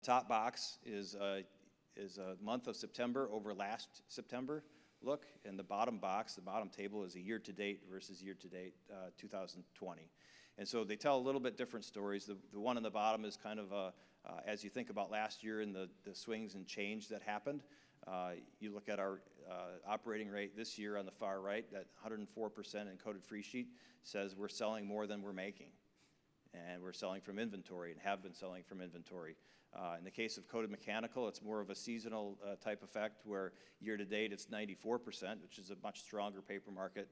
top box is a month of September over last September look, and the bottom box, the bottom table, is a year-to-date versus year-to-date 2020. And so they tell a little bit different stories. The one on the bottom is kind of as you think about last year and the swings and change that happened. You look at our operating rate this year on the far right, that 104% in coated free sheet says we're selling more than we're making. And we're selling from inventory and have been selling from inventory. In the case of coated mechanical, it's more of a seasonal type effect where year-to-date it's 94%, which is a much stronger paper market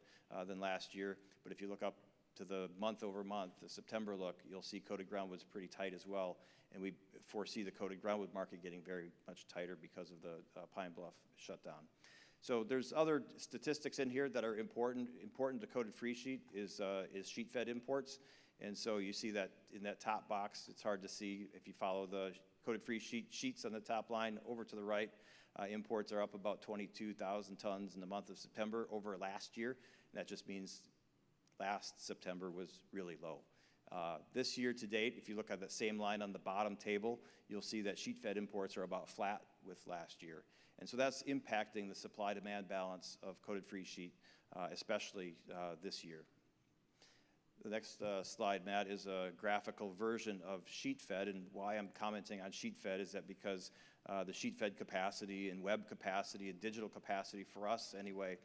than last year. But if you look up to the month-over-month, the September look, you'll see coated groundwood's pretty tight as well. And we foresee the coated groundwood market getting very much tighter because of the Pine Bluff shutdown. So there's other statistics in here that are important. Important to coated free sheet is sheet-fed imports. And so you see that in that top box, it's hard to see if you follow the coated free sheets on the top line over to the right. Imports are up about 22,000 tons in the month of September over last year. And that just means last September was really low. This year to date, if you look at that same line on the bottom table, you'll see that sheet-fed imports are about flat with last year. And so that's impacting the supply-demand balance of coated free sheet, especially this year. The next slide, Matt, is a graphical version of sheet-fed, and why I'm commenting on sheet-fed is that because the sheet-fed capacity and web capacity and digital capacity for us anyway,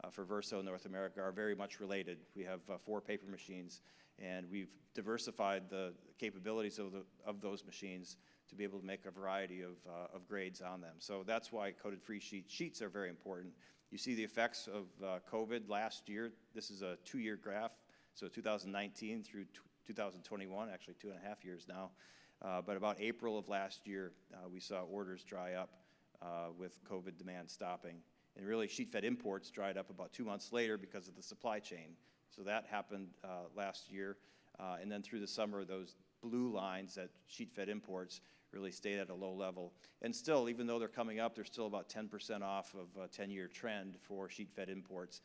for Verso North America, are very much related. We have 4 paper machines, and we've diversified the capabilities of those machines to be able to make a variety of grades on them. So that's why coated free sheets are very important. You see the effects of COVID last year. This is a 2-year graph. So 2019 through 2021, actually 2.5 years now. But about April of last year, we saw orders dry up with COVID demand stopping. And really, sheet-fed imports dried up about 2 months later because of the supply chain. So that happened last year. And then through the summer, those blue lines, that sheet-fed imports, really stayed at a low level. And still, even though they're coming up, they're still about 10% off of a 10-year trend for sheet-fed imports.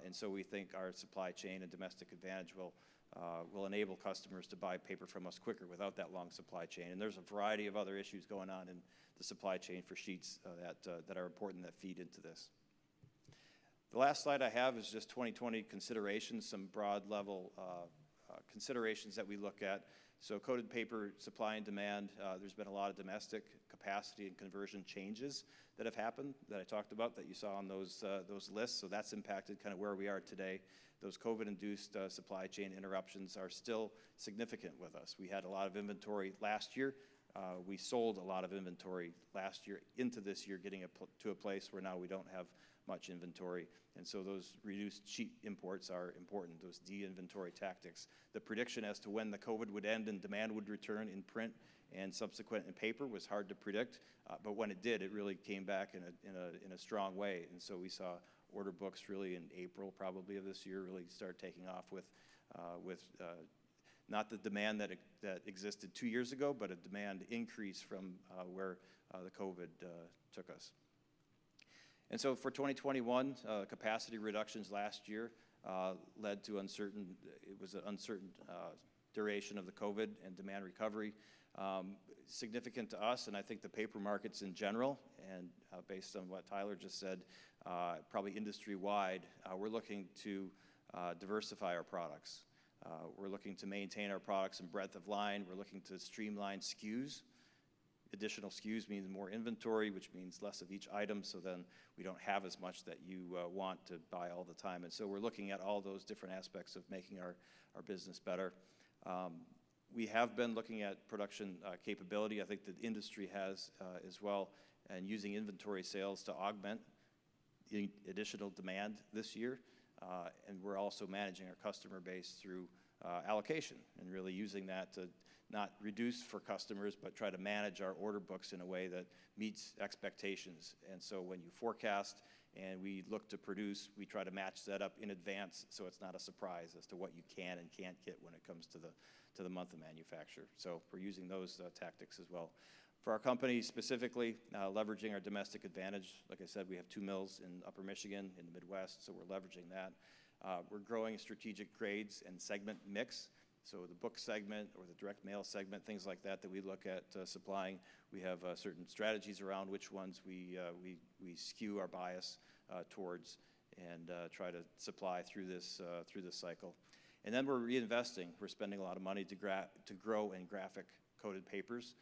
And so we think our supply chain and domestic advantage will enable customers to buy paper from us quicker without that long supply chain. And there's a variety of other issues going on in the supply chain for sheets that are important that feed into this. The last slide I have is just 2020 considerations, some broad level considerations that we look at. So coated paper supply and demand, there's been a lot of domestic capacity and conversion changes that have happened that I talked about that you saw on those lists. So that's impacted kind of where we are today. Those COVID-induced supply chain interruptions are still significant with us. We had a lot of inventory last year. We sold a lot of inventory last year into this year, getting to a place where now we don't have much inventory. And so those reduced sheet imports are important, those de-inventory tactics. The prediction as to when the COVID would end and demand would return in print and subsequent in paper was hard to predict, but when it did, it really came back in a strong way. And so we saw order books really in April probably of this year really start taking off with not the demand that existed 2 years ago, but a demand increase from where the COVID took us. And so for 2021, capacity reductions last year led to an uncertain duration of the COVID and demand recovery. Significant to us, and I think the paper markets in general, and based on what Tyler just said, probably industry-wide, we're looking to diversify our products. We're looking to maintain our products in breadth of line. We're looking to streamline SKUs. Additional SKUs means more inventory, which means less of each item, so then we don't have as much that you want to buy all the time. And so we're looking at all those different aspects of making our business better. We have been looking at production capability. I think the industry has as well, and using inventory sales to augment the additional demand this year. And we're also managing our customer base through allocation and really using that to not reduce for customers, but try to manage our order books in a way that meets expectations. And so when you forecast and we look to produce, we try to match that up in advance so it's not a surprise as to what you can and can't get when it comes to the month of manufacture. So we're using those tactics as well. For our company specifically, leveraging our domestic advantage, like I said, we have 2 mills in Upper Michigan, in the Midwest, so we're leveraging that. We're growing strategic grades and segment mix. So the book segment or the direct mail segment, things like that we look at supplying. We have certain strategies around which ones we skew our bias towards and try to supply through this cycle. And then we're reinvesting. We're spending a lot of money to grow in graphic coated papers.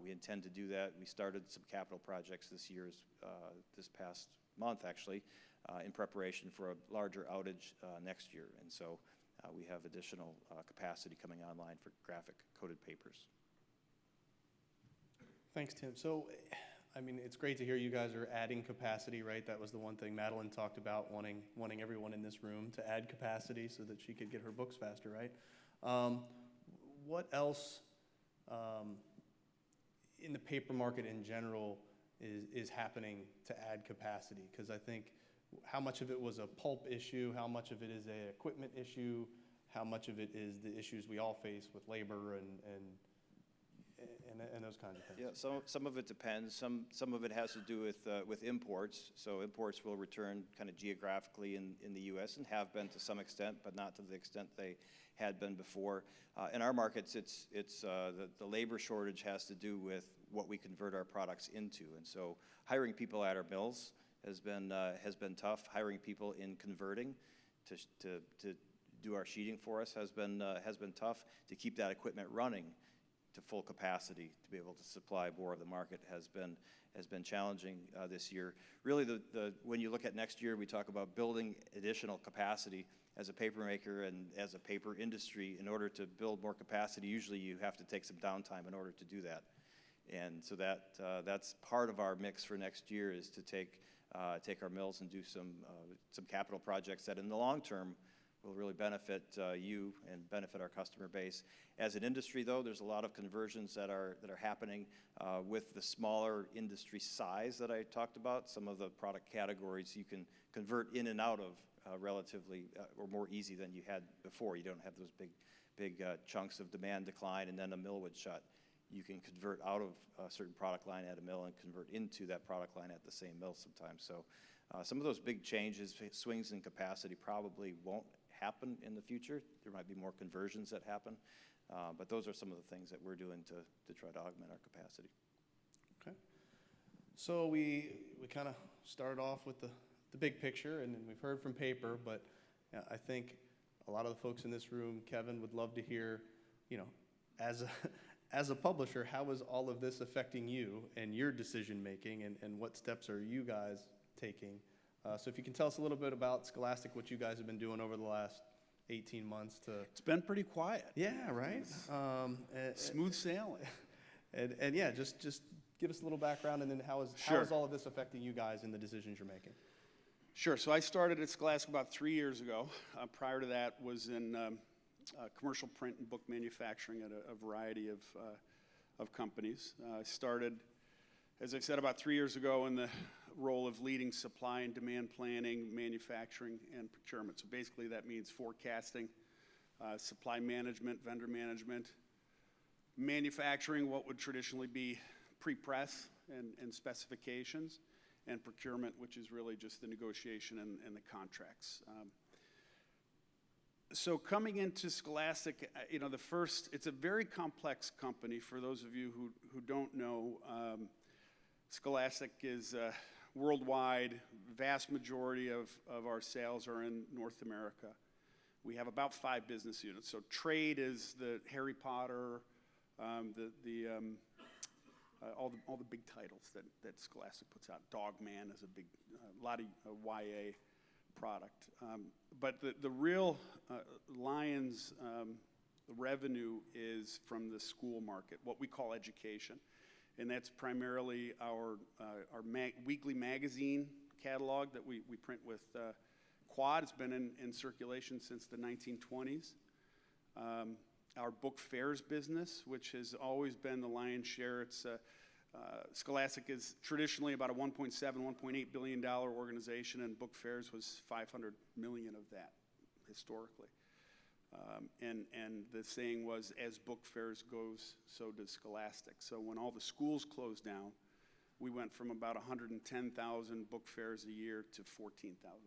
We intend to do that. We started some capital projects this past month actually, in preparation for a larger outage next year. And so we have additional capacity coming online for graphic coated papers. Thanks, Tim. So, I mean, it's great to hear you guys are adding capacity, right? That was the one thing Madeline talked about, wanting everyone in this room to add capacity so that she could get her books faster, right? What else in the paper market in general is happening to add capacity? Because I think how much of it was a pulp issue, how much of it is an equipment issue, how much of it is the issues we all face with labor and those kinds of things. Yeah, some of it depends. Some of it has to do with imports. So imports will return kind of geographically in the U.S. and have been to some extent, but not to the extent they had been before. In our markets, the labor shortage has to do with what we convert our products into, and so hiring people at our mills has been tough. Hiring people in converting to do our sheeting for us has been tough. To keep that equipment running to full capacity to be able to supply more of the market has been challenging this year. Really, when you look at next year, we talk about building additional capacity as a paper maker and as a paper industry. In order to build more capacity, usually you have to take some downtime in order to do that. And so that's part of our mix for next year, is to take our mills and do some capital projects that in the long term will really benefit you and benefit our customer base. As an industry, though, there's a lot of conversions that are happening with the smaller industry size that I talked about. Some of the product categories you can convert in and out of relatively or more easy than you had before. You don't have those big chunks of demand decline and then a mill would shut. You can convert out of a certain product line at a mill and convert into that product line at the same mill sometimes. So some of those big changes, swings in capacity, probably won't happen in the future. There might be more conversions that happen, but those are some of the things that we're doing to try to augment our capacity. Okay. So we kind of started off with the big picture, and we've heard from paper, but I think a lot of the folks in this room, Kevin, would love to hear, as a publisher, how is all of this affecting you and your decision making, and what steps are you guys taking? So if you can tell us a little bit about Scholastic, what you guys have been doing over the last 18 months to... It's been pretty quiet. Yeah, right? Smooth sailing. And yeah, just give us a little background, and then how is all of this affecting you guys in the decisions you're making? Sure. So I started at Scholastic about 3 years ago. Prior to that was in commercial print and book manufacturing at a variety of companies. I started, as I said, about 3 years ago in the role of leading supply and demand planning, manufacturing, and procurement. So basically that means forecasting, supply management, vendor management, manufacturing what would traditionally be pre-press and specifications, and procurement, which is really just the negotiation and the contracts. So coming into Scholastic, it's a very complex company. For those of you who don't know, Scholastic is worldwide. Vast majority of our sales are in North America. We have about 5 business units. So trade is the Harry Potter, all the big titles that Scholastic puts out. Dogman is a lot of YA product. But the real lion's revenue is from the school market, what we call education. And that's primarily our weekly magazine catalog that we print with Quad. It's been in circulation since the 1920s. Our book fairs business, which has always been the lion's share. It's Scholastic is traditionally about a $1.7, $1.8 billion organization, and book fairs was $500 million of that historically. And the saying was, as book fairs goes, so does Scholastic. So when all the schools closed down, we went from about 110,000 book fairs a year to 14,000.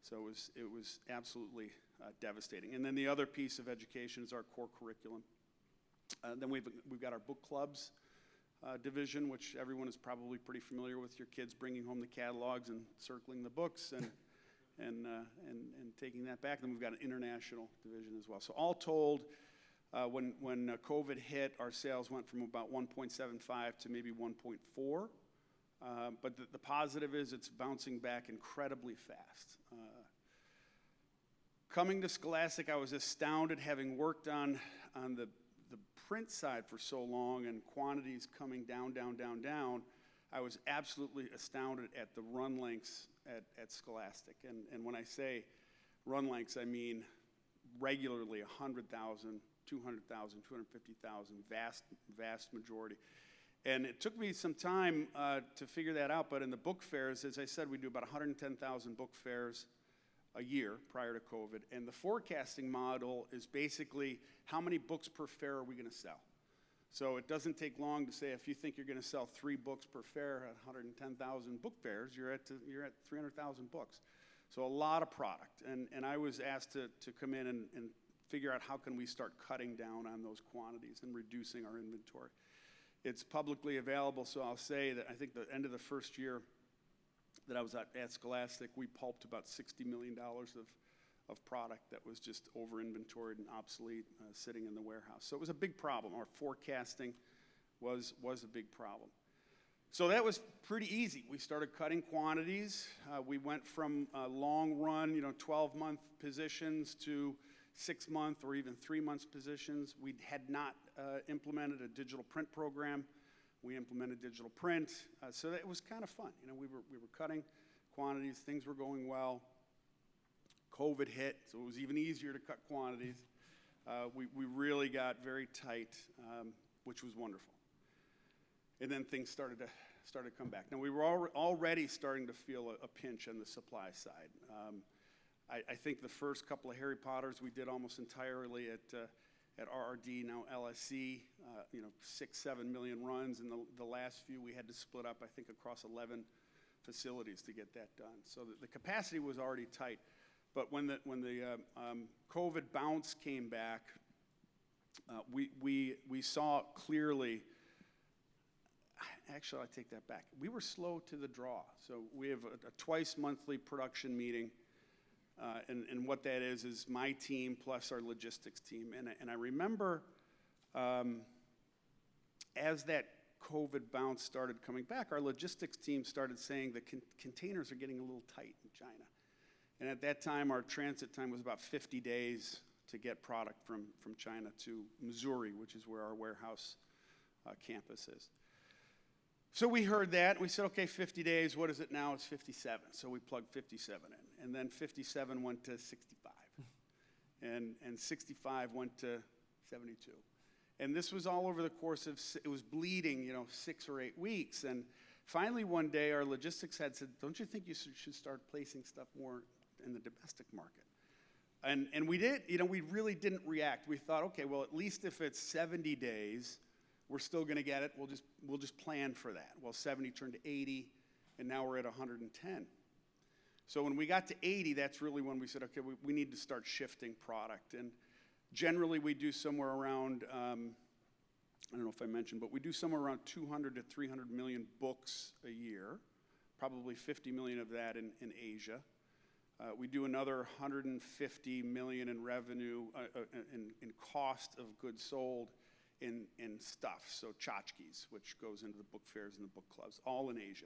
So it was absolutely devastating. And then the other piece of education is our core curriculum. Then we've got our book clubs division, which everyone is probably pretty familiar with, your kids bringing home the catalogs and circling the books and taking that back. Then we've got an international division as well. So all told, when COVID hit, our sales went from about 1.75 to maybe 1.4. But the positive is it's bouncing back incredibly fast. Coming to Scholastic, I was astounded, having worked on the print side for so long and quantities coming down. I was absolutely astounded at the run lengths at Scholastic. And when I say run lengths, I mean regularly 100,000, 200,000, 250,000, vast majority. And it took me some time to figure that out, but in the book fairs, as I said, we do about 110,000 book fairs a year prior to COVID, and the forecasting model is basically how many books per fair are we going to sell. So it doesn't take long to say if you think you're going to sell 3 books per fair at 110,000 book fairs, you're at 300,000 books. So a lot of product, and I was asked to come in and figure out how can we start cutting down on those quantities and reducing our inventory. It's publicly available, so I'll say that I think the end of the first year that I was at Scholastic, we pulped about $60 million of product that was just over-inventoried and obsolete, sitting in the warehouse. So it was a big problem. Our forecasting was a big problem. So that was pretty easy. We started cutting quantities. We went from long run, 12-month positions to 6-month or even 3-month positions. We had not implemented a digital print program. We implemented digital print, so that it was kind of fun. We were cutting quantities, things were going well. COVID hit, so it was even easier to cut quantities. We really got very tight, which was wonderful. And then things started to come back. Now we were already starting to feel a pinch on the supply side. I think the first couple of Harry Potters we did almost entirely at RRD, now LSC, 6-7 million runs, and the last few we had to split up, I think, across 11 facilities to get that done. So the capacity was already tight, but when the COVID bounce came back, we saw clearly. Actually, I take that back. We were slow to the draw. So we have a twice monthly production meeting. And what that is my team plus our logistics team. And I remember as that COVID bounce started coming back, our logistics team started saying the containers are getting a little tight in China. And at that time, our transit time was about 50 days to get product from China to Missouri, which is where our warehouse campus is. So we heard that. We said, okay, 50 days. What is it now? It's 57. So we plugged 57 in. And then 57 went to 65. And 65 went to 72. And this was all over the course of, it was bleeding, 6 or 8 weeks. And finally one day our logistics head said, don't you think you should start placing stuff more in the domestic market? And we did, we really didn't react. We thought, okay, well, at least if it's 70 days, we're still going to get it. We'll just plan for that. Well, 70 turned to 80, and now we're at 110. So when we got to 80, that's really when we said, okay, we need to start shifting product. And generally, we do somewhere around, I don't know if I mentioned, but we do somewhere around 200 to 300 million books a year, probably 50 million of that in Asia. We do another 150 million in revenue, in cost of goods sold in stuff, so tchotchkes, which goes into the book fairs and the book clubs, all in Asia.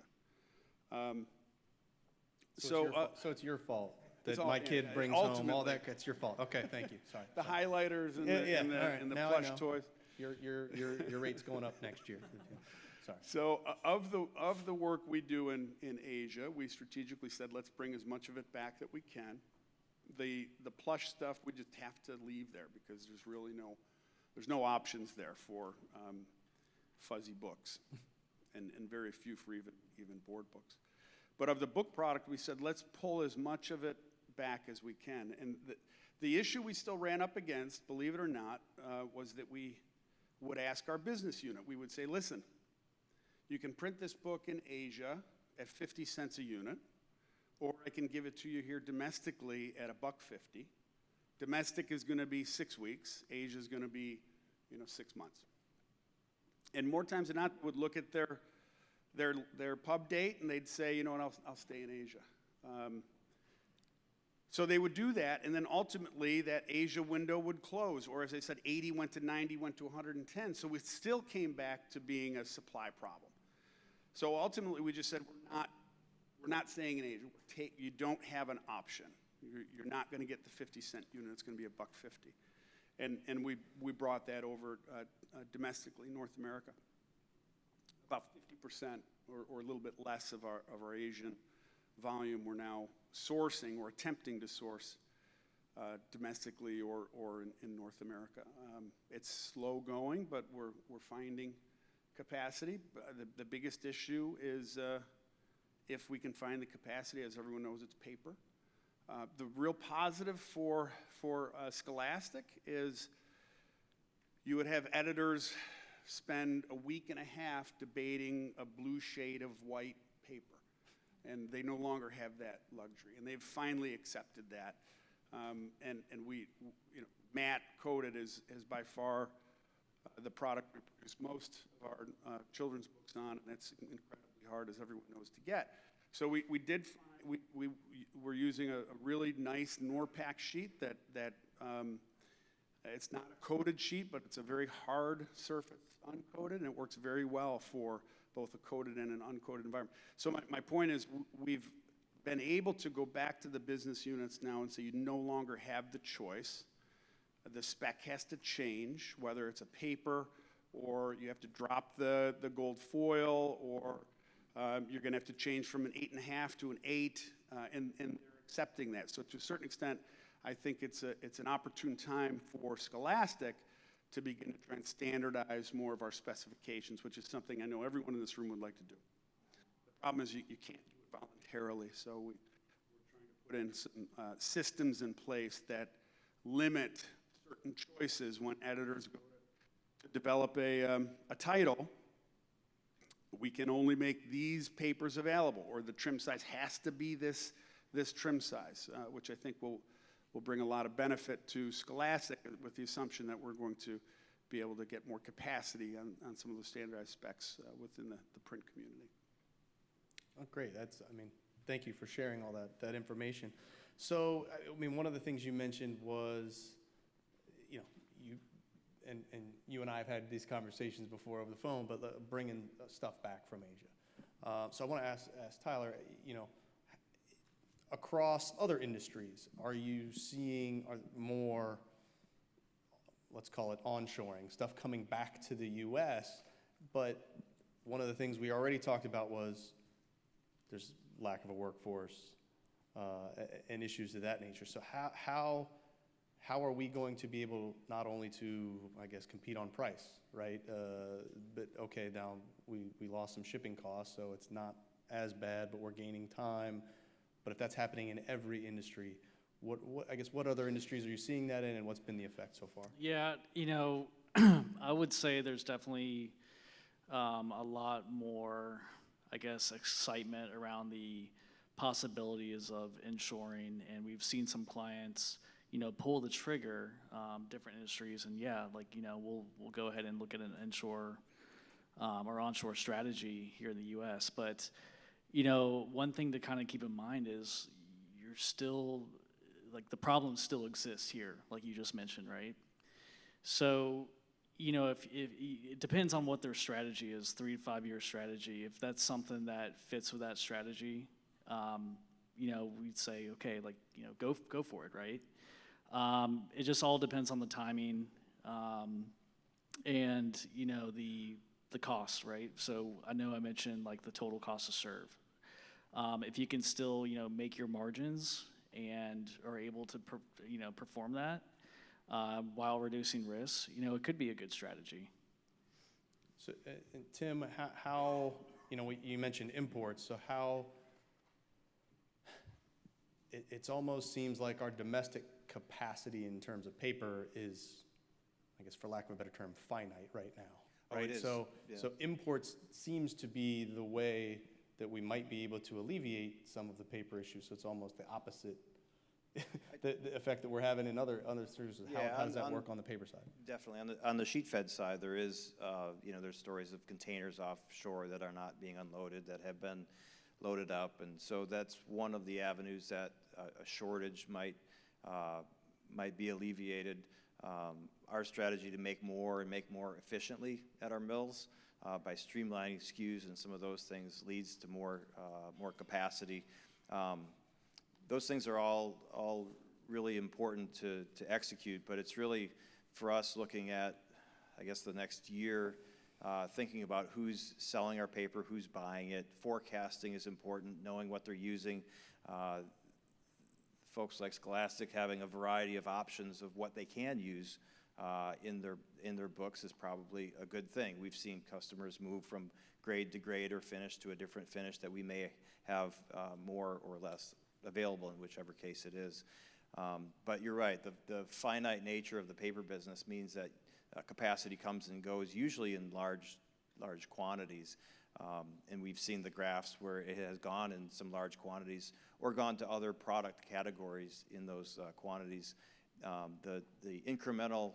So it's your fault that my kid brings home all that. It's your fault. Okay, thank you. Sorry. The highlighters and the plush toys. Your rate's going up next year. Sorry. So of the work we do in Asia, we strategically said let's bring as much of it back that we can. The plush stuff we just have to leave there because there's really no options there for fuzzy books, and very few for even board books. But of the book product, we said let's pull as much of it back as we can. And the issue we still ran up against, believe it or not, was that we would ask our business unit. We would say, listen, you can print this book in Asia at 50 cents a unit, or I can give it to you here domestically at $1.50, Domestic is going to be 6 weeks. Asia is going to be, 6 months. And more times than not, would look at their pub date and they'd say, you know what, I'll stay in Asia. So they would do that, and then ultimately that Asia window would close, or as I said, 80 went to 90, went to 110. So we still came back to being a supply problem. So ultimately we just said, we're not staying in Asia. You don't have an option. You're not going to get the 50-cent unit. It's going to be $1.50. And we brought that over domestically, North America. About 50% or a little bit less of our Asian volume we're now sourcing or attempting to source domestically or in North America. It's slow going, but we're finding capacity. The biggest issue is if we can find the capacity. As everyone knows, it's paper. The real positive for Scholastic is you would have editors spend a week and a half debating a blue shade of white paper. And they no longer have that luxury. And they've finally accepted that. And we, Matt Coated is by far the product we produce most of our children's books on, and that's incredibly hard, as everyone knows, to get. So we're using a really nice Norpack sheet that it's not a coated sheet, but it's a very hard surface, uncoated, and it works very well for both a coated and an uncoated environment. So my point is we've been able to go back to the business units now and say you no longer have the choice. The spec has to change, whether it's a paper or you have to drop the gold foil, or you're going to have to change from an 8.5 to an 8, and they're accepting that. So to a certain extent, I think it's an opportune time for Scholastic to begin to try and standardize more of our specifications, which is something I know everyone in this room would like to do. The problem is you can't do it voluntarily, so we're trying to put in some systems in place that limit certain choices when editors go to develop a title. We can only make these papers available, or the trim size has to be this trim size, which I think will bring a lot of benefit to Scholastic, with the assumption that we're going to be able to get more capacity on some of the standardized specs within the print community. Oh, great. Thank you for sharing all that information. So, one of the things you mentioned was, you and I have had these conversations before over the phone, but bringing stuff back from Asia. So I want to ask Tyler, across other industries, are you seeing more, let's call it onshoring, stuff coming back to the U.S., but one of the things we already talked about was there's lack of a workforce and issues of that nature. So how are we going to be able not only to, I guess, compete on price, right? But okay, now we lost some shipping costs, so it's not as bad, but we're gaining time. But if that's happening in every industry, what other industries are you seeing that in, and what's been the effect so far? Yeah, I would say there's definitely a lot more, I guess, excitement around the possibilities of onshoring, and we've seen some clients, pull the trigger, different industries, and we'll go ahead and look at an onshore or onshore strategy here in the U.S. But one thing to kind of keep in mind is you're still, the problem still exists here, like you just mentioned, right? So, if it depends on what their strategy is, 3 to 5 year strategy. If that's something that fits with that strategy, we'd say, okay, go for it, right? It just all depends on the timing, and the cost, right? So I know I mentioned the total cost to serve. If you can still make your margins and are able to perform that while reducing risks, it could be a good strategy. So, and Tim, how you mentioned imports, so how it almost seems like our domestic capacity in terms of paper is, I guess for lack of a better term, finite right now. Right? Oh, it is. So Yeah. Imports seems to be the way that we might be able to alleviate some of the paper issues. So it's almost the opposite the effect that we're having in other sources. Yeah, How does that on- work on the paper side? Definitely. On the sheet fed side, there is, there's stories of containers offshore that are not being unloaded, that have been loaded up. And so that's one of the avenues that a shortage might be alleviated. Our strategy to make more and make more efficiently at our mills by streamlining SKUs and some of those things leads to more capacity. Those things are all really important to execute, but it's really for us looking at, I guess, the next year, thinking about who's selling our paper, who's buying it. Forecasting is important, knowing what they're using. Folks like Scholastic having a variety of options of what they can use in their books is probably a good thing. We've seen customers move from grade to grade or finish to a different finish that we may have more or less available in whichever case it is. But you're right, the finite nature of the paper business means that capacity comes and goes, usually in large quantities. And we've seen the graphs where it has gone in some large quantities or gone to other product categories in those quantities. The incremental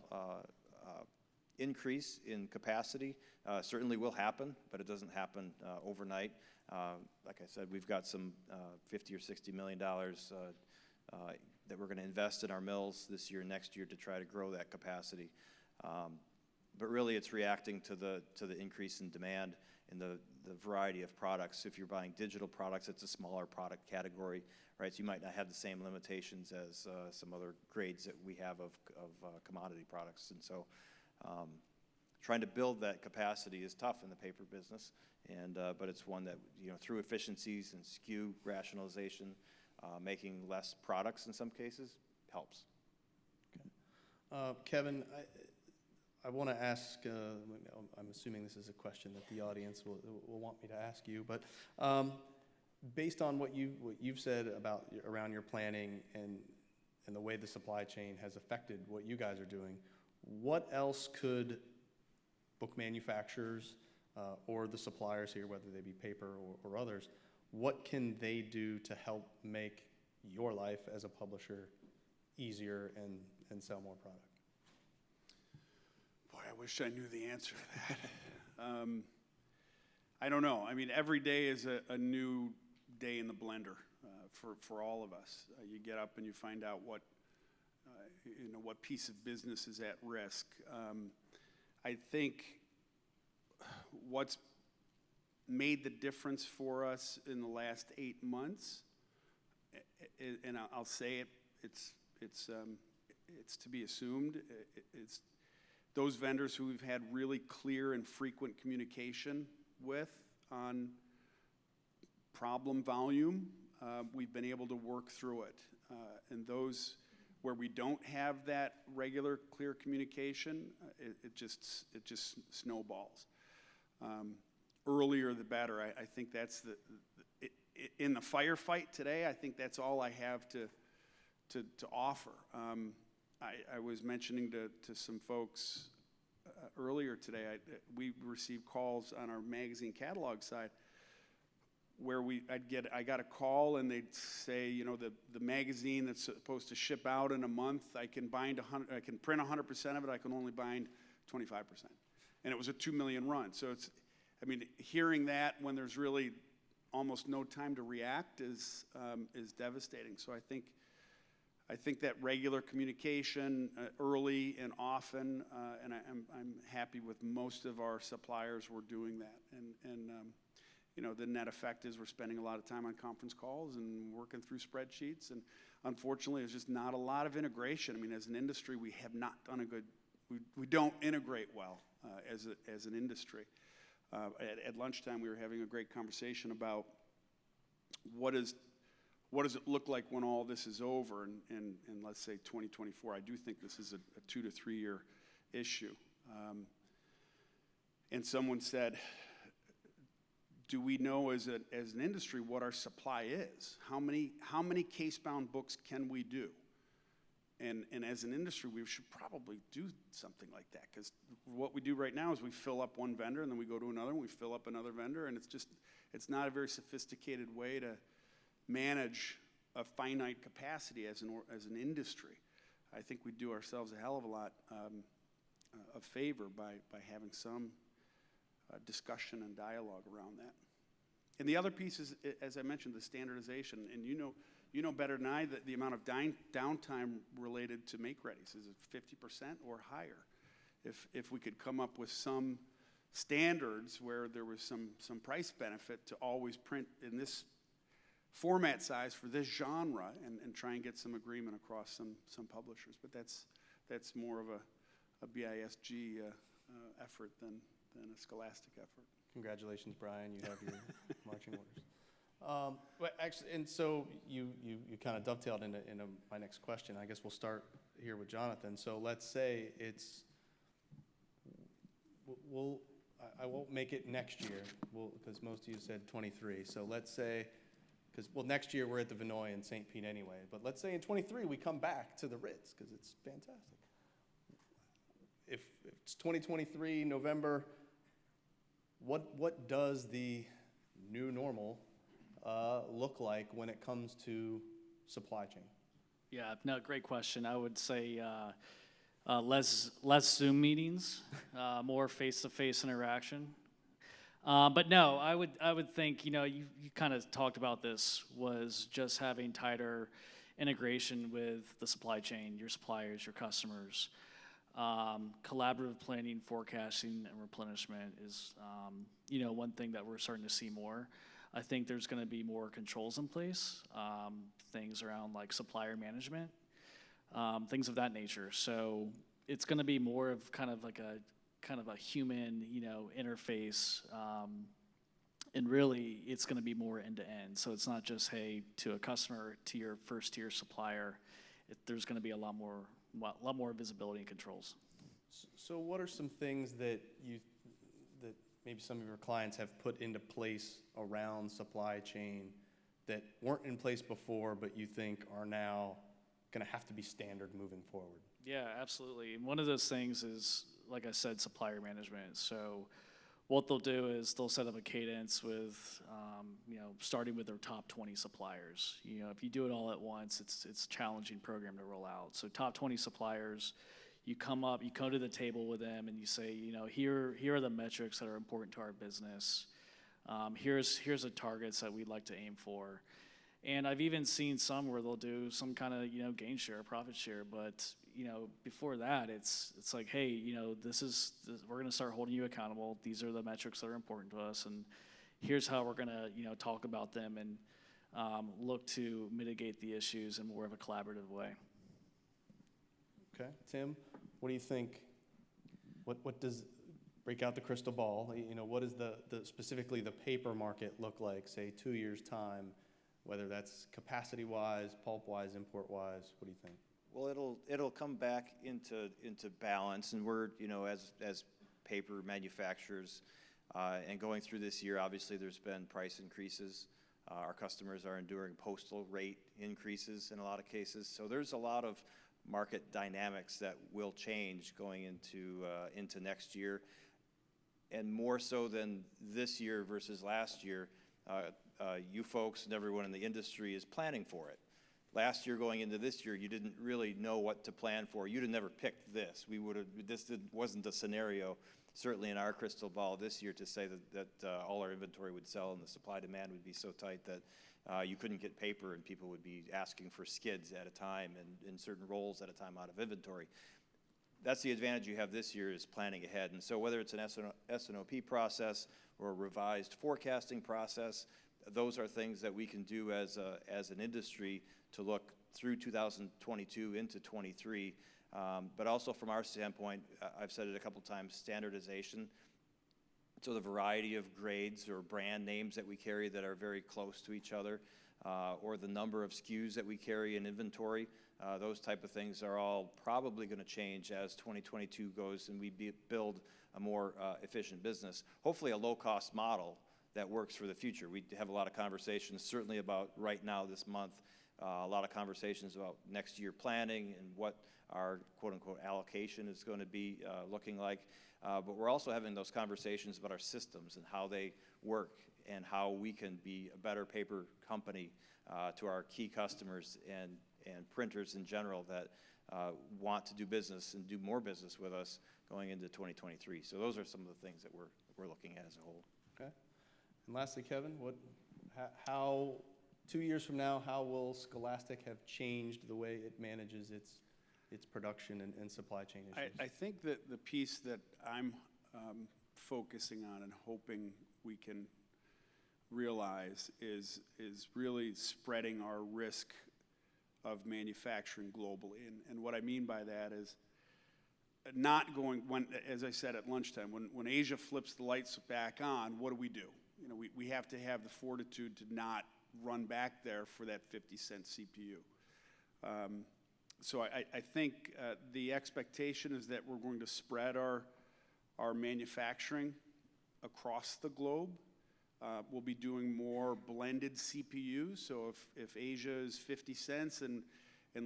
increase in capacity certainly will happen, but it doesn't happen overnight. Like I said, we've got some $50 or $60 million that we're going to invest in our mills this year, next year to try to grow that capacity. But really, it's reacting to the increase in demand and the variety of products. If you're buying digital products, it's a smaller product category, right? So you might not have the same limitations as some other grades that we have of commodity products. And so trying to build that capacity is tough in the paper business, but it's one that, through efficiencies and SKU rationalization, making less products in some cases helps. Okay. Kevin, I want to ask, I'm assuming this is a question that the audience will want me to ask you, but based on what you've said around your planning and the way the supply chain has affected what you guys are doing, what else could book manufacturers or the suppliers here, whether they be paper or others, what can they do to help make your life as a publisher easier and sell more product? Boy, I wish I knew the answer to that. I don't know. I mean, every day is a new day in the blender for all of us. You get up and you find out what piece of business is at risk. I think what's made the difference for us in the last 8 months, and I'll say it's to be assumed, it's those vendors who we've had really clear and frequent communication with on problem volume, we've been able to work through it. And those where we don't have that regular, clear communication, it just snowballs. Earlier the better. I think that's in the firefight today. I think that's all I have to offer. I was mentioning to some folks earlier today. We received calls on our magazine catalog side where I got a call and they'd say, the magazine that's supposed to ship out in a month, I can print 100% of it. I can only bind 25%, and it was a 2 million run. So hearing that when there's really almost no time to react is devastating. So I think that regular communication early and often, and I'm happy with most of our suppliers were doing that. And the net effect is we're spending a lot of time on conference calls and working through spreadsheets. And unfortunately, there's just not a lot of integration. I mean, as an industry, we have not done we don't integrate well as an industry. At lunchtime, we were having a great conversation about what does it look like when all this is over, and let's say 2024. I do think this is a 2 to 3 year issue. And someone said, do we know as an industry what our supply is? How many case-bound books can we do? And as an industry, we should probably do something like that, because what we do right now is we fill up one vendor, and then we go to another, and we fill up another vendor, and it's not a very sophisticated way to manage a finite capacity as an industry. I think we do ourselves a hell of a lot of favor by having some discussion and dialogue around that. And the other piece is, as I mentioned, the standardization. And you know better than I that the amount of downtime related to make-readies is it 50% or higher. If we could come up with some standards where there was some price benefit to always print in this format size for this genre and try and get some agreement across some publishers. But that's more of a BISG effort than a Scholastic effort. Congratulations, Brian. You have your marching orders. But actually, and so you kind of dovetailed into my next question. I guess we'll start here with Jonathan. So let's say I won't make it next year, because most of you said 23. So let's say, next year we're at the Vinoy in St. Pete anyway. But let's say in 23 we come back to the Ritz, because it's fantastic. If it's 2023, November, what does the new normal look like when it comes to supply chain? Yeah, no, great question. I would say less Zoom meetings, more face-to-face interaction. But no, I would think, you kind of talked about this, was just having tighter integration with the supply chain, your suppliers, your customers. Collaborative planning, forecasting, and replenishment is, one thing that we're starting to see more. I think there's going to be more controls in place, things around like supplier management, things of that nature. So it's going to be more of kind of a human, interface, and really it's going to be more end to end. So it's not just, hey, to a customer, to your first tier supplier. There's going to be a lot more visibility and controls. So what are some things that maybe some of your clients have put into place around supply chain that weren't in place before, but you think are now going to have to be standard moving forward? Yeah, absolutely. And one of those things is, like I said, supplier management. So what they'll do is they'll set up a cadence with, starting with their top 20 suppliers. If you do it all at once, it's a challenging program to roll out. So top 20 suppliers, you come to the table with them and you say, here are the metrics that are important to our business. Here's the targets that we'd like to aim for. And I've even seen some where they'll do some kind of, gain share, profit share. But, before that, it's like, hey, we're going to start holding you accountable. These are the metrics that are important to us. And here's how we're going to, talk about them and look to mitigate the issues in more of a collaborative way. Okay. Tim, what do you think? What does, break out the crystal ball, what does the specifically the paper market look like, say, 2 years' time, whether that's capacity-wise, pulp-wise, import-wise? What do you think? Well, it'll come back into balance, and we're, as paper manufacturers, and going through this year, obviously there's been price increases. Our customers are enduring postal rate increases in a lot of cases. So there's a lot of market dynamics that will change going into next year, and more so than this year versus last year. You folks and everyone in the industry is planning for it. Last year going into this year, you didn't really know what to plan for. You'd have never picked this. Wasn't a scenario, certainly in our crystal ball this year, to say that all our inventory would sell and the supply demand would be so tight that you couldn't get paper and people would be asking for skids at a time and certain rolls at a time out of inventory. That's the advantage you have this year, is planning ahead. And so whether it's an S&OP process or a revised forecasting process, those are things that we can do as an industry to look through 2022 into 23. But also from our standpoint, I've said it a couple times, standardization. So the variety of grades or brand names that we carry that are very close to each other, or the number of SKUs that we carry in inventory, those type of things are all probably going to change as 2022 goes and we build a more efficient business. Hopefully a low-cost model that works for the future. We have a lot of conversations, certainly about right now this month, a lot of conversations about next year planning and what our quote-unquote allocation is going to be looking like. But we're also having those conversations about our systems and how they work and how we can be a better paper company to our key customers and printers in general that want to do business and do more business with us going into 2023. So those are some of the things that we're looking at as a whole. Okay. And lastly, Kevin, how 2 years from now, how will Scholastic have changed the way it manages its production and supply chain issues? I think that the piece that I'm focusing on and hoping we can realize is really spreading our risk of manufacturing globally. And what I mean by that is not going, as I said at lunchtime, when Asia flips the lights back on, what do? You know, we have to have the fortitude to not run back there for that 50-cent CPU. So I think the expectation is that we're going to spread our manufacturing across the globe. We'll be doing more blended CPUs. So if Asia is 50 cents and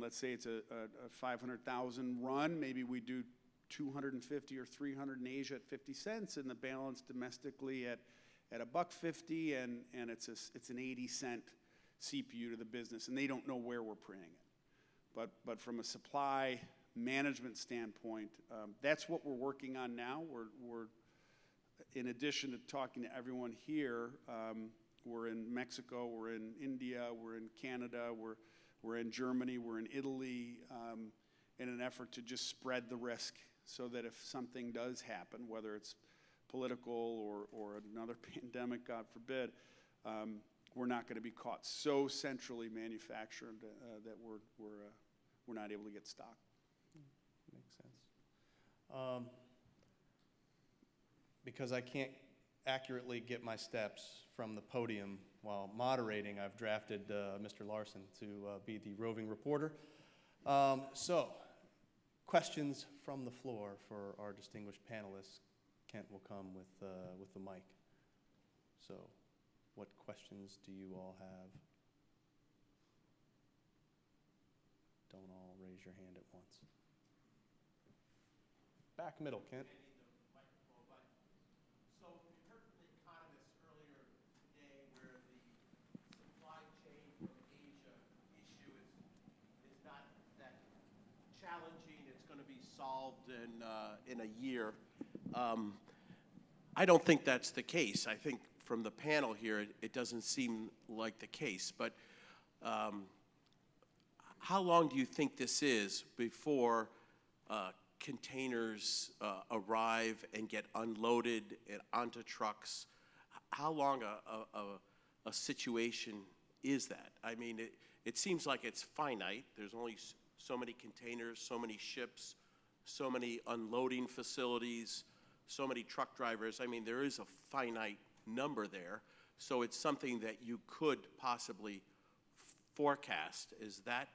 let's say it's a 500,000 run, maybe we do 250 or 300 in Asia at 50 cents and the balance domestically at $1.50, and it's an 80-cent CPU to the business, and they don't know where we're printing it. But from a supply management standpoint, that's what we're working on now. We're in addition to talking to everyone here, we're in Mexico, we're in India, we're in Canada, we're in Germany, we're in Italy, in an effort to just spread the risk so that if something does happen, whether it's political or another pandemic, God forbid, we're not going to be caught so centrally manufactured that we're not able to get stock. Makes sense. Because I can't accurately get my steps from the podium while moderating, I've drafted Mr. Larson to be the roving reporter. So, questions from the floor for our distinguished panelists. Kent will come with the mic. So, what questions do you all have? Don't all raise your hand at once. Back middle, Kent. So we heard from the economists earlier today where the supply chain from Asia issue is not that challenging. It's going to be solved in a year. I don't think that's the case. I think from the panel here, it doesn't seem like the case. But how long do you think this is before containers arrive and get unloaded and onto trucks? How long a situation is that? I mean, it seems like it's finite. There's only so many containers, so many ships, so many unloading facilities, so many truck drivers. I mean, there is a finite number there. So it's something that you could possibly forecast. Is that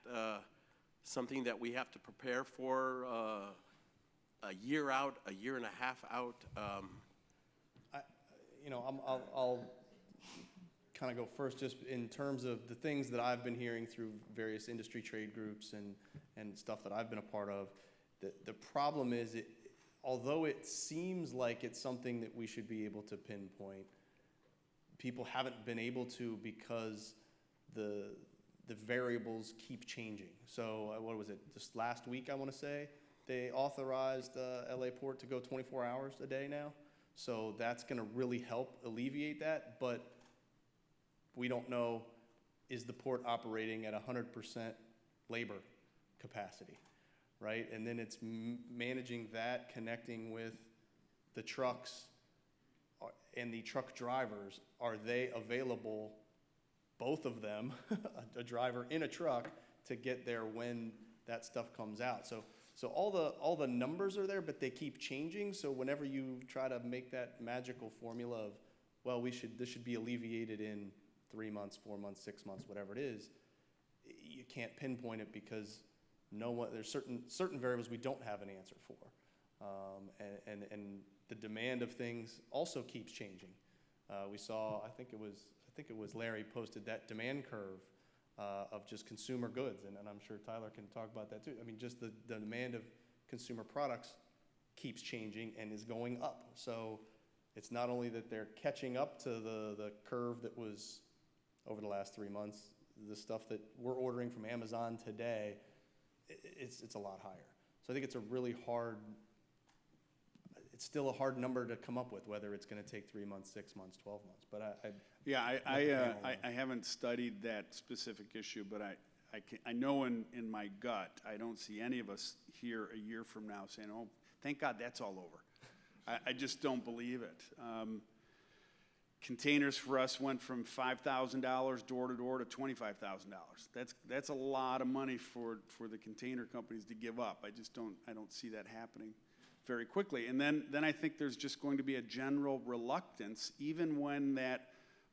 something that we have to prepare for a year out, a year and a half out? I'll kind of go first just in terms of the things that I've been hearing through various industry trade groups and stuff that I've been a part of. The problem is, although it seems like it's something that we should be able to pinpoint, people haven't been able to because the variables keep changing. So what was it, just last week, I want to say, they authorized LA Port to go 24 hours a day now. So that's going to really help alleviate that, but we don't know, is the port operating at 100% labor capacity, right? And then it's managing that, connecting with the trucks and the truck drivers. Are they available, both of them, a driver in a truck, to get there when that stuff comes out? So all the numbers are there, but they keep changing. So whenever you try to make that magical formula of, well, this should be alleviated in 3 months, 4 months, 6 months, whatever it is, you can't pinpoint it because there's certain variables we don't have an answer for, and the demand of things also keeps changing. We saw, I think it was Larry posted that demand curve of just consumer goods, and I'm sure Tyler can talk about that too. I mean, just the demand of consumer products keeps changing and is going up. So It's not only that they're catching up to the curve that was over the last 3 months, the stuff that we're ordering from Amazon today, it's a lot higher. So I think it's still a hard number to come up with, whether it's going to take 3 months, 6 months, 12 months. But I haven't studied that specific issue, but I know in my gut, I don't see any of us here a year from now saying, oh, thank God that's all over. I just don't believe it. Containers for us went from $5,000 door to door to $25,000. That's a lot of money for the container companies to give up. I don't see that happening very quickly. And then I think there's just going to be a general reluctance, even when that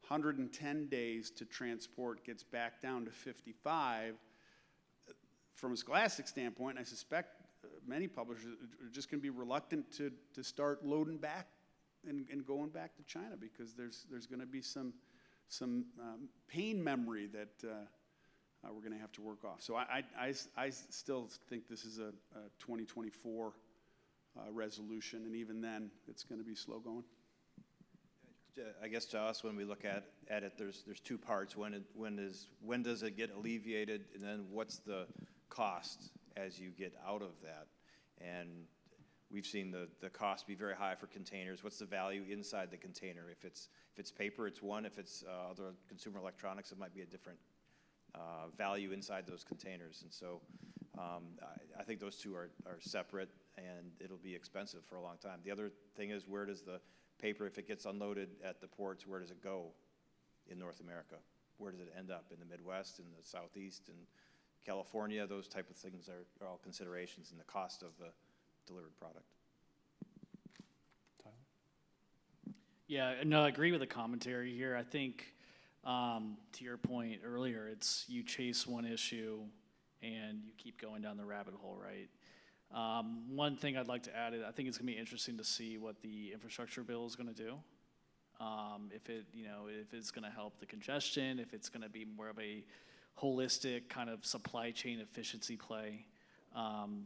110 days to transport gets back down to 55. From a Scholastic standpoint, I suspect many publishers are just going to be reluctant to start loading back and going back to China, because there's going to be some pain memory that we're going to have to work off. So I still think this is a 2024 resolution, and even then, it's going to be slow going. I guess to us, when we look at it, there's two parts. When does it get alleviated, and then what's the cost as you get out of that? And we've seen the cost be very high for containers. What's the value inside the container? If it's paper, it's one. If it's other consumer electronics, it might be a different value inside those containers. And so I think those two are separate, and it'll be expensive for a long time. The other thing is, where does the paper, if it gets unloaded at the ports, where does it go in North America? Where does it end up? In the Midwest, in the Southeast, in California? Those type of things are all considerations in the cost of the delivered product. Tyler? Yeah, no, I agree with the commentary here. I think, to your point earlier, it's you chase one issue and you keep going down the rabbit hole, right? One thing I'd like to add is I think it's going to be interesting to see what the infrastructure bill is going to do. If it's going to help the congestion, if it's going to be more of a holistic kind of supply chain efficiency play.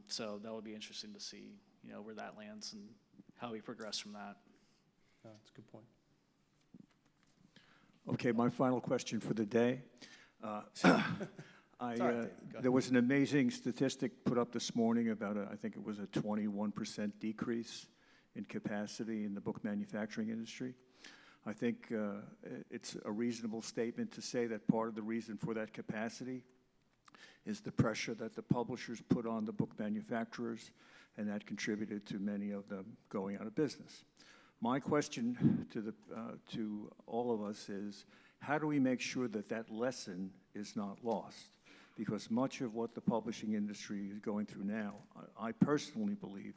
So that would be interesting to see, where that lands and how we progress from that. That's a good point. Okay, my final question for the day. There was an amazing statistic put up this morning about, I think it was a 21% decrease in capacity in the book manufacturing industry. I think it's a reasonable statement to say that part of the reason for that capacity is the pressure that the publishers put on the book manufacturers, and that contributed to many of them going out of business. My question to all of us is, how do we make sure that that lesson is not lost? Because much of what the publishing industry is going through now, I personally believe,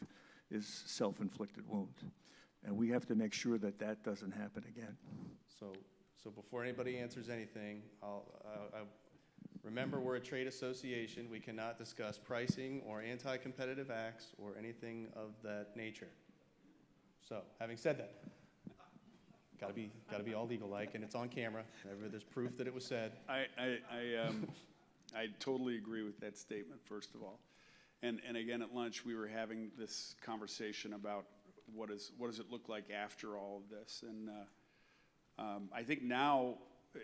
is self-inflicted wound. And we have to make sure that that doesn't happen again. So before anybody answers anything, remember, we're a trade association. We cannot discuss pricing or anti-competitive acts or anything of that nature. So, having said that, gotta be all legal-like, and it's on camera. There's proof that it was said. I totally agree with that statement, first of all. And again, at lunch, we were having this conversation about what does it look like after all of this. And I think now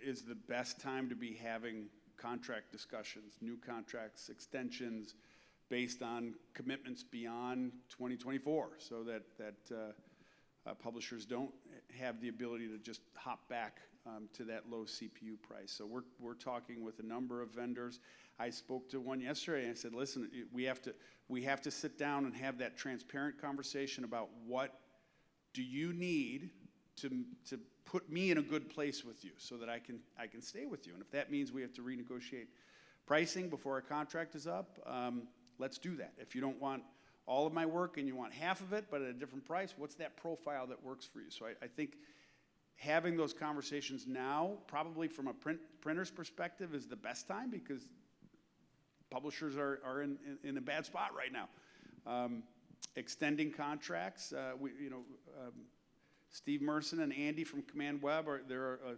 is the best time to be having contract discussions, new contracts, extensions, based on commitments beyond 2024, so that publishers don't have the ability to just hop back to that low CPU price. So we're talking with a number of vendors. I spoke to one yesterday and I said, listen, we have to sit down and have that transparent conversation about what do you need to put me in a good place with you so that I can stay with you. And if that means we have to renegotiate pricing before our contract is up, let's do that. If you don't want all of my work and you want half of it but at a different price, what's that profile that works for you? So I think having those conversations now, probably from a printer's perspective, is the best time, because publishers are in a bad spot right now. Extending contracts, Steve Merson and Andy from Command Web they're a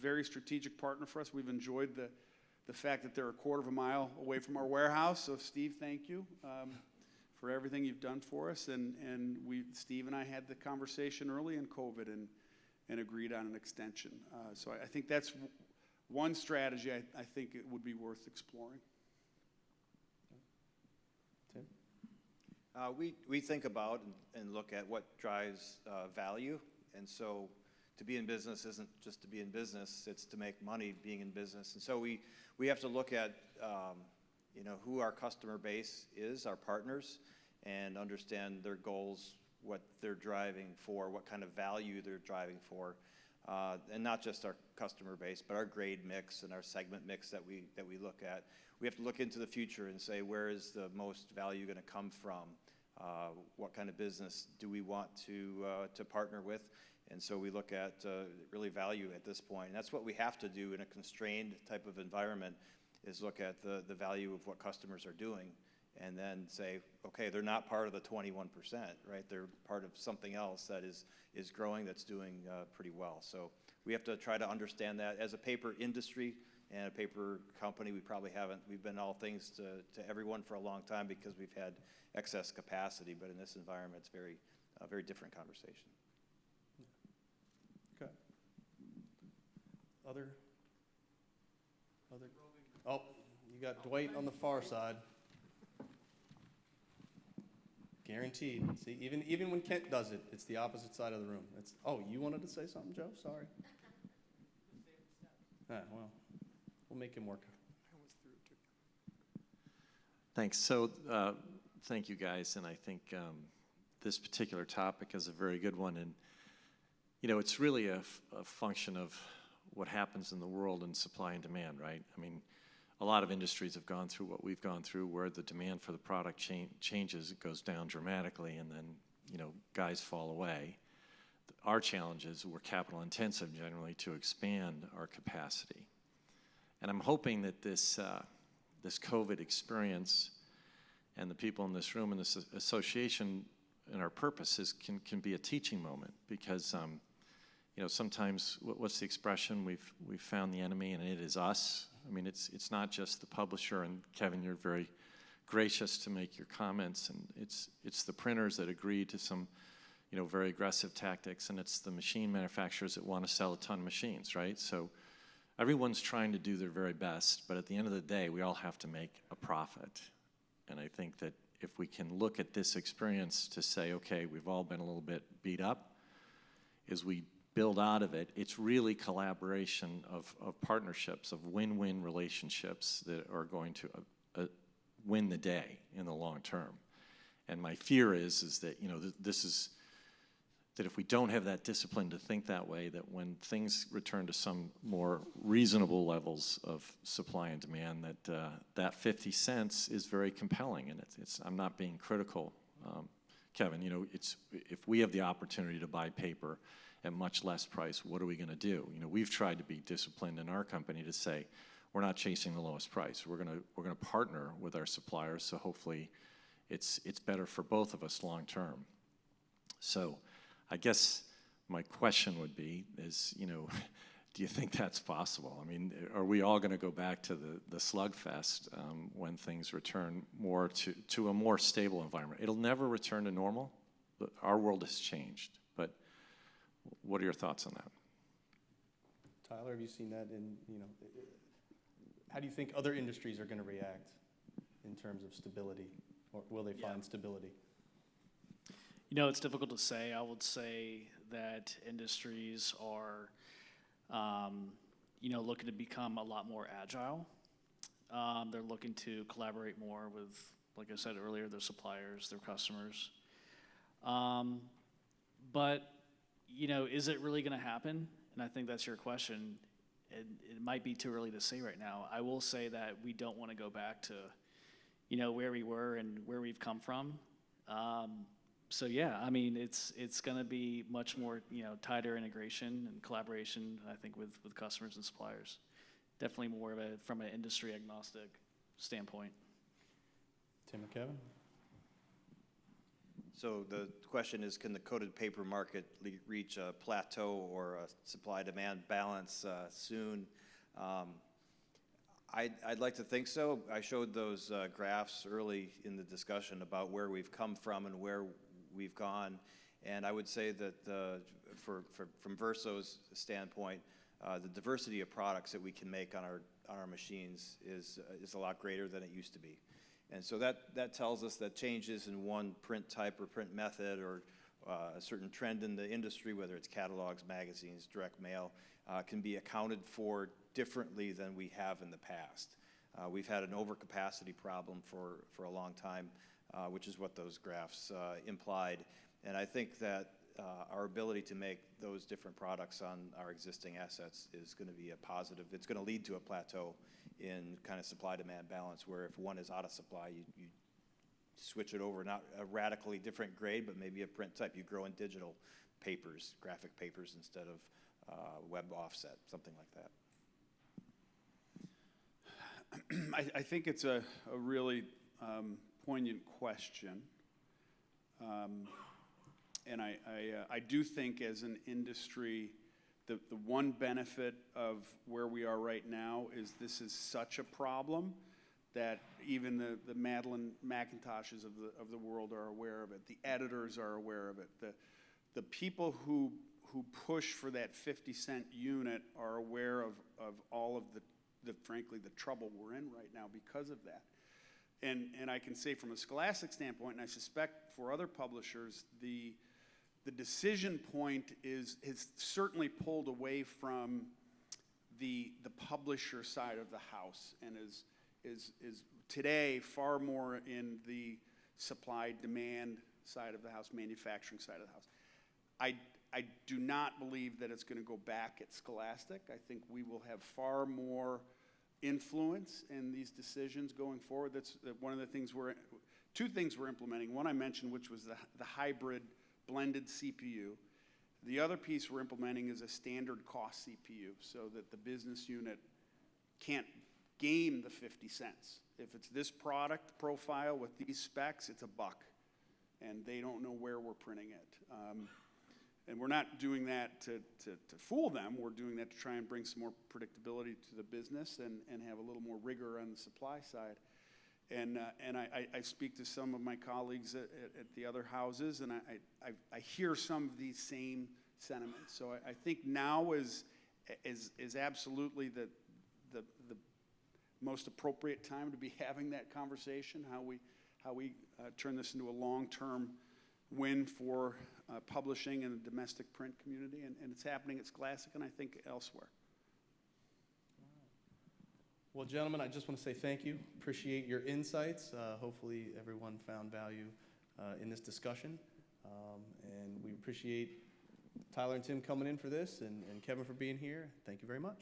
very strategic partner for us. We've enjoyed the fact that they're a quarter of a mile away from our warehouse. So Steve, thank you for everything you've done for us. And Steve and I had the conversation early in COVID and agreed on an extension. So I think that's one strategy I think it would be worth exploring. Tim? We think about and look at what drives value. And so to be in business isn't just to be in business, it's to make money being in business. And so we have to look at who our customer base is, our partners, and understand their goals, what they're driving for, what kind of value they're driving for, and not just our customer base, but our grade mix and our segment mix that we look at. We have to look into the future and say, where is the most value going to come from? What kind of business do we want to partner with? And so we look at really value at this point. And that's what we have to do in a constrained type of environment, is look at the value of what customers are doing and then say, okay, they're not part of the 21%, right? They're part of something else that is growing, that's doing pretty well. So we have to try to understand that. As a paper industry and a paper company, we've been all things to everyone for a long time because we've had excess capacity, but in this environment, it's a very different conversation. Okay. Other? Oh, you got Dwight on the far side. Guaranteed. See, even when Kent does it, it's the opposite side of the room. You wanted to say something, Joe? Sorry. Well, we'll make him work. Thanks. So, thank you guys, and I think this particular topic is a very good one. And it's really a function of what happens in the world in supply and demand, right? I mean, a lot of industries have gone through what we've gone through, where the demand for the product changes, it goes down dramatically, and then guys fall away. Our challenge is we're capital intensive generally to expand our capacity, and I'm hoping that this COVID experience and the people in this room and this association and our purposes can be a teaching moment, because sometimes what's the expression? We've found the enemy, and it is us. I mean, it's not just the publisher, and Kevin, you're very gracious to make your comments, and it's the printers that agree to some very aggressive tactics, and it's the machine manufacturers that want to sell a ton of machines, right? So everyone's trying to do their very best, but at the end of the day, we all have to make a profit. And I think that if we can look at this experience to say, okay, we've all been a little bit beat up, as we build out of it, it's really collaboration of partnerships, of win-win relationships that are going to win the day in the long term. And my fear is that, that if we don't have that discipline to think that way, that when things return to some more reasonable levels of supply and demand, that 50 cents is very compelling. And I'm not being critical, Kevin. If we have the opportunity to buy paper at much less price, what are we going to do? We've tried to be disciplined in our company to say we're not chasing the lowest price. We're going to partner with our suppliers, so hopefully it's better for both of us long term. So I guess my question would be is, do you think that's possible? I mean, are we all going to go back to the slugfest when things return more to a more stable environment? It'll never return to normal. Our world has changed, but what are your thoughts on that? Tyler, have you seen that how do you think other industries are going to react in terms of stability, or will they find stability? It's difficult to say. I would say that industries are, looking to become a lot more agile. They're looking to collaborate more with, like I said earlier, their suppliers, their customers. But is it really going to happen? And I think that's your question. It might be too early to say right now. I will say that we don't want to go back to, where we were and where we've come from. So yeah, I mean, it's going to be much more, tighter integration and collaboration, I think, with customers and suppliers. Definitely more of from an industry agnostic standpoint. Tim and Kevin? So the question is, can the coated paper market reach a plateau or a supply-demand balance soon? I'd like to think so. I showed those graphs early in the discussion about where we've come from and where we've gone. And I would say that from Verso's standpoint, the diversity of products that we can make on our machines is a lot greater than it used to be. And so that tells us that changes in one print type or print method or a certain trend in the industry, whether it's catalogs, magazines, direct mail, can be accounted for differently than we have in the past. We've had an overcapacity problem for a long time, which is what those graphs implied. And I think that our ability to make those different products on our existing assets is going to be a positive. It's going to lead to a plateau in kind of supply-demand balance, where if one is out of supply, you switch it over, not a radically different grade, but maybe a print type. You grow in digital papers, graphic papers, instead of web offset, something like that. I think it's a really poignant question. And I do think as an industry, the one benefit of where we are right now is this is such a problem that even the Madeline McIntoshes of the world are aware of it. The editors are aware of it. The people who push for that 50-cent unit are aware of all of frankly, the trouble we're in right now because of that. And I can say from a Scholastic standpoint, and I suspect for other publishers, the decision point is certainly pulled away from the publisher side of the house and is today far more in the supply-demand side of the house, manufacturing side of the house. I do not believe that it's going to go back at Scholastic. I think we will have far more influence in these decisions going forward. That's one of the things two things we're implementing. One I mentioned, which was the hybrid blended CPU. The other piece we're implementing is a standard cost CPU so that the business unit can't game the 50 cents. If it's this product profile with these specs, it's $1, and they don't know where we're printing it. And we're not doing that to fool them. We're doing that to try and bring some more predictability to the business and have a little more rigor on the supply side. And I speak to some of my colleagues at the other houses, and I hear some of these same sentiments. So I think now is absolutely the most appropriate time to be having that conversation, how we turn this into a long-term win for publishing and the domestic print community, and it's happening at Scholastic and I think elsewhere. Well, gentlemen, I just want to say thank you. Appreciate your insights. Hopefully everyone found value in this discussion. And we appreciate Tyler and Tim coming in for this and Kevin for being here. Thank you very much.